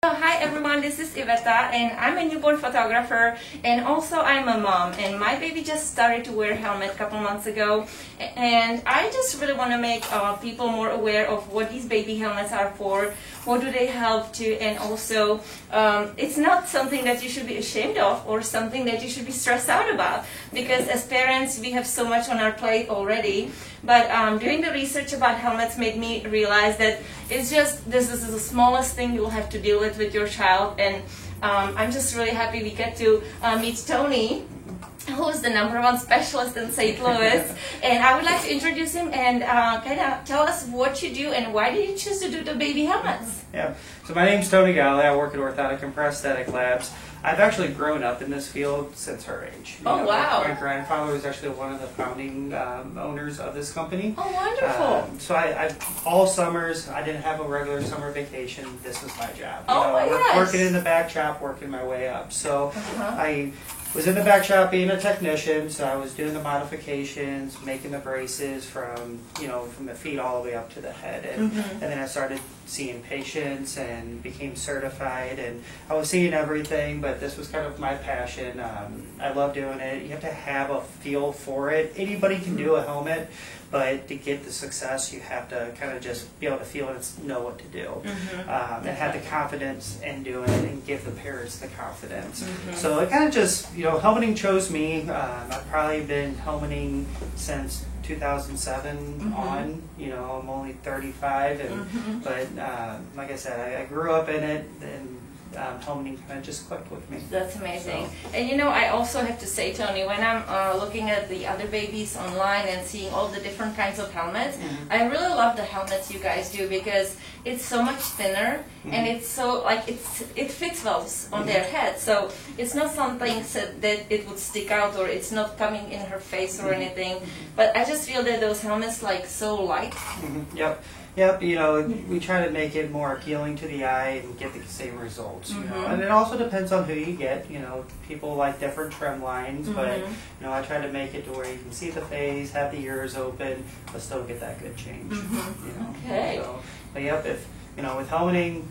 Hi everyone, this is Iveta and I'm a newborn photographer and also I'm a mom, and my baby just started to wear a helmet a couple months ago, and I just really want to make people more aware of what these baby helmets are for, what do they help to, and also it's not something that you should be ashamed of or something that you should be stressed out about, because as parents we have so much on our plate already. But doing the research about helmets made me realize that this is the smallest thing you'll have to deal with your child, and I'm just really happy we get to meet Tony, who's the #1 specialist in St. Louis, and I would like to introduce him and kind of tell us what you do and why did you choose to do the baby helmets? Yeah, so my name's Tony Galley. I work at Orthotic and Prosthetic Labs. I've actually grown up in this field since her age. Wow. My grandfather was actually one of the founding owners of this company. Oh, wonderful. So I all summers, I didn't have a regular summer vacation. This was my job. Working in the back shop, working my way up. So I was in the back shop being a technician, so I was doing the modifications, making the braces from the feet all the way up to the head, and then I started seeing patients and became certified, and I was seeing everything, but this was kind of my passion. I love doing it. You have to have a feel for it. Anybody can do a helmet, but to get the success, you have to kind of just be able to feel it and know what to do, and have the confidence in doing it and give the parents the confidence. So it kind of just, helmeting chose me. I've probably been helmeting since 2007 on. I'm only 35, but like I said, I grew up in it, and helmeting kind of just clicked with me. That's amazing. So. And I also have to say, Tony, when I'm looking at the other babies online and seeing all the different kinds of helmets, I really love the helmets you guys do, because it's so much thinner and it's so it fits well on their head, so it's not something that it would stick out or it's not coming in her face or anything. But I just feel that those helmets so light. Yep, we try to make it more appealing to the eye and get the same results, And it also depends on who you get, people like different trim lines, but, I try to make it to where you can see the face, have the ears open, but still get that good change, Okay. So, but yep, with helmeting,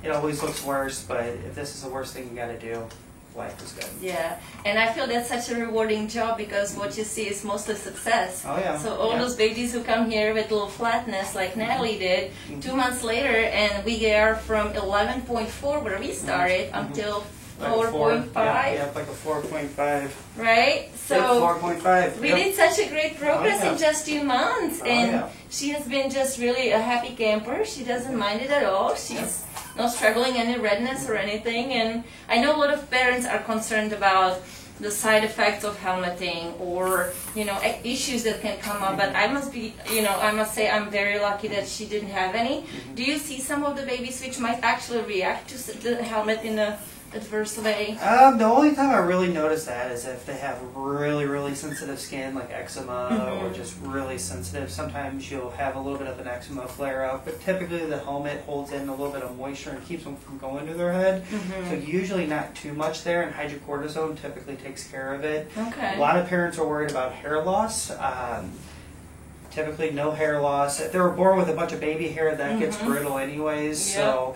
it always looks worse, but if this is the worst thing you got to do, life is good. Yeah, and I feel that's such a rewarding job, because what you see is mostly success. Oh yeah. So all those babies who come here with a little flatness like Natalie did, 2 months later, and we are from 11.4 where we started until 4.5. Yeah, like a 4.5. Right? So 4.5. we did such a great progress in just 2 months, and she has been just really a happy camper. She doesn't mind it at all. She's not struggling any redness or anything, and I know a lot of parents are concerned about the side effects of helmeting or issues that can come up, but I must say I'm very lucky that she didn't have any. Do you see some of the babies which might actually react to the helmet in a adverse way? The only time I really notice that is if they have really, really sensitive skin, like eczema, or just really sensitive. Sometimes you'll have a little bit of an eczema flare up, but typically the helmet holds in a little bit of moisture and keeps them from going to their head. So usually not too much there, and hydrocortisone typically takes care of it. Okay. A lot of parents are worried about hair loss. Typically no hair loss. If they were born with a bunch of baby hair, that gets brittle anyways, so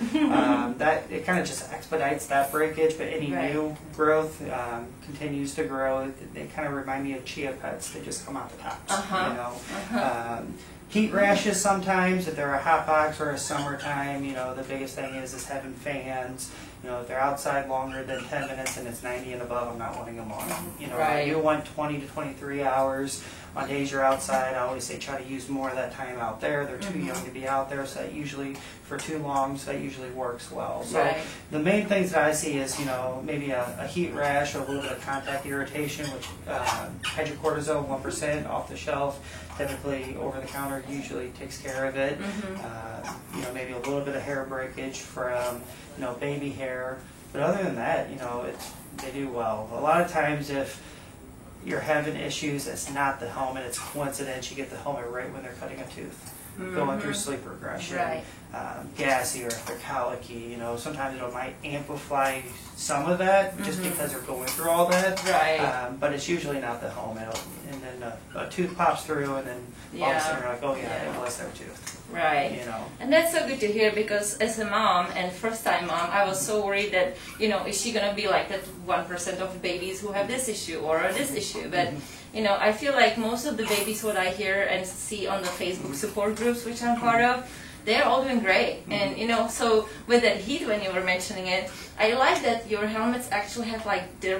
that it kind of just expedites that breakage, but any new growth continues to grow. They kind of remind me of chia pets. They just come out the tops, Heat rashes sometimes, if they're a hot box or a summertime, the biggest thing is having fans. If they're outside longer than 10 minutes and it's 90 and above, I'm not wanting them on. You want 20 to 23 hours. On days you're outside, I always say try to use more of that time out there. They're too young to be out there, so that usually, for too long, so that usually works well. So the main things that I see is, maybe a heat rash or a little bit of contact irritation, which hydrocortisone 1% off the shelf, typically over the counter, usually takes care of it. Maybe a little bit of hair breakage from, baby hair. But other than that, they do well. A lot of times if you're having issues, it's not the helmet, it's coincidence. You get the helmet right when they're cutting a tooth, going through sleep regression, gassy, or if they're colicky. Sometimes it might amplify some of that just because they're going through all that. But it's usually not the helmet. And then a tooth pops through, and then all of a sudden you're like, oh yeah, it was their tooth. Right. You know. And that's so good to hear, because as a mom and first time mom, I was so worried that, you know, is she going to be like that 1% of babies who have this issue or this issue? But, you know, I feel like most of the babies what I hear and see on the Facebook support groups, which I'm part of, they're all doing great. And, you know, so with that heat, when you were mentioning it, I like that your helmets actually have like, you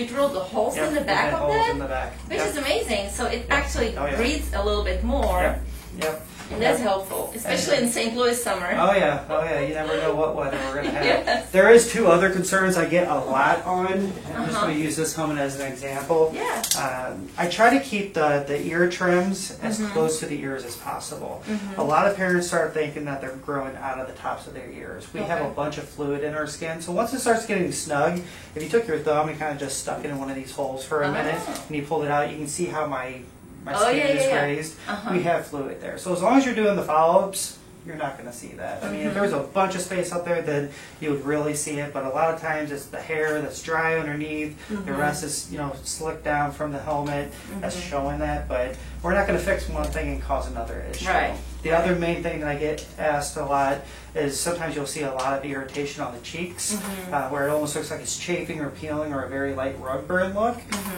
drill the holes in the back of them, which is amazing. So it actually breathes a little bit more. Yep. And that's helpful, especially in St. Louis summer. Oh yeah, you never know what weather we're going to have. Yes. There is 2 other concerns I get a lot on, and I'm just going to use this helmet as an example. Yeah. I try to keep the ear trims as close to the ears as possible. A lot of parents start thinking that they're growing out of the tops of their ears. We have a bunch of fluid in our skin, so once it starts getting snug, if you took your thumb and kind of just stuck it in one of these holes for a minute, and you pulled it out, you can see how my skin is raised. We have fluid there. So as long as you're doing the follow-ups, you're not going to see that. I mean, if there's a bunch of space up there, then you would really see it. But a lot of times it's the hair that's dry underneath. The rest is, you know, slicked down from the helmet. That's showing that. But we're not going to fix one thing and cause another issue. Right. The other main thing that I get asked a lot is sometimes you'll see a lot of irritation on the cheeks, where it almost looks like it's chafing or peeling or a very light rug burn look.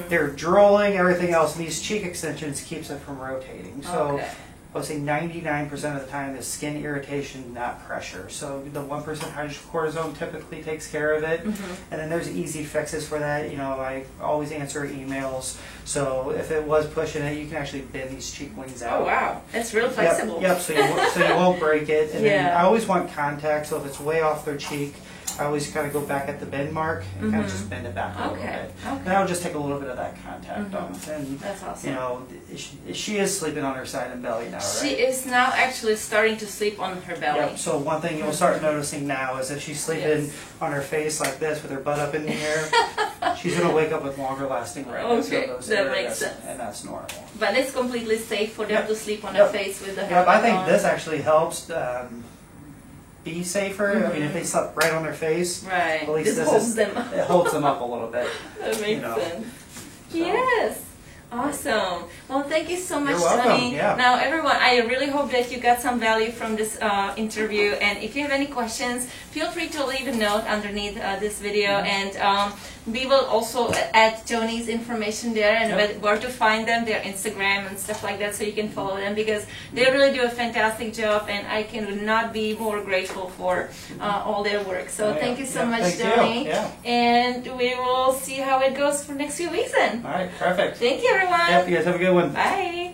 They're drooling, everything else, and these cheek extensions keeps it from rotating. So I would say 99% of the time is skin irritation, not pressure. So the 1% hydrocortisone typically takes care of it. And then there's easy fixes for that. You know, I always answer emails. So if it was pushing it, you can actually bend these cheek wings out. Oh wow, that's real flexible. Yep. So you won't break it. And then I always want contact. So if it's way off their cheek, I always kind of go back at the bend mark and kind of just bend it back a little bit. And I'll just take a little bit of that contact off. And that's awesome. You know, she is sleeping on her side and belly now, right? She is now actually starting to sleep on her belly. Yep. So one thing you'll start noticing now is if she's sleeping on her face like this with her butt up in the air, she's going to wake up with longer lasting redness. Okay, that makes sense. And that's normal. But it's completely safe for them to sleep on her face with the helmet I think this actually helps be safer. I mean, if they slept right on their face, at least this holds them. It holds them up a little bit. That makes sense. So. Yes. Awesome. Well, thank you so much, You're welcome. Tony. Now, everyone, I really hope that you got some value from this interview. And if you have any questions, feel free to leave a note underneath this video. And we will also add Tony's information there and where to find them, their Instagram and stuff like that, so you can follow them, because they really do a fantastic job, and I cannot be more grateful for all their work. So thank you so much, Tony. And we will see how it goes for next few weeks then. All right, perfect. Thank you, everyone. Yep, you guys have a good one. Bye.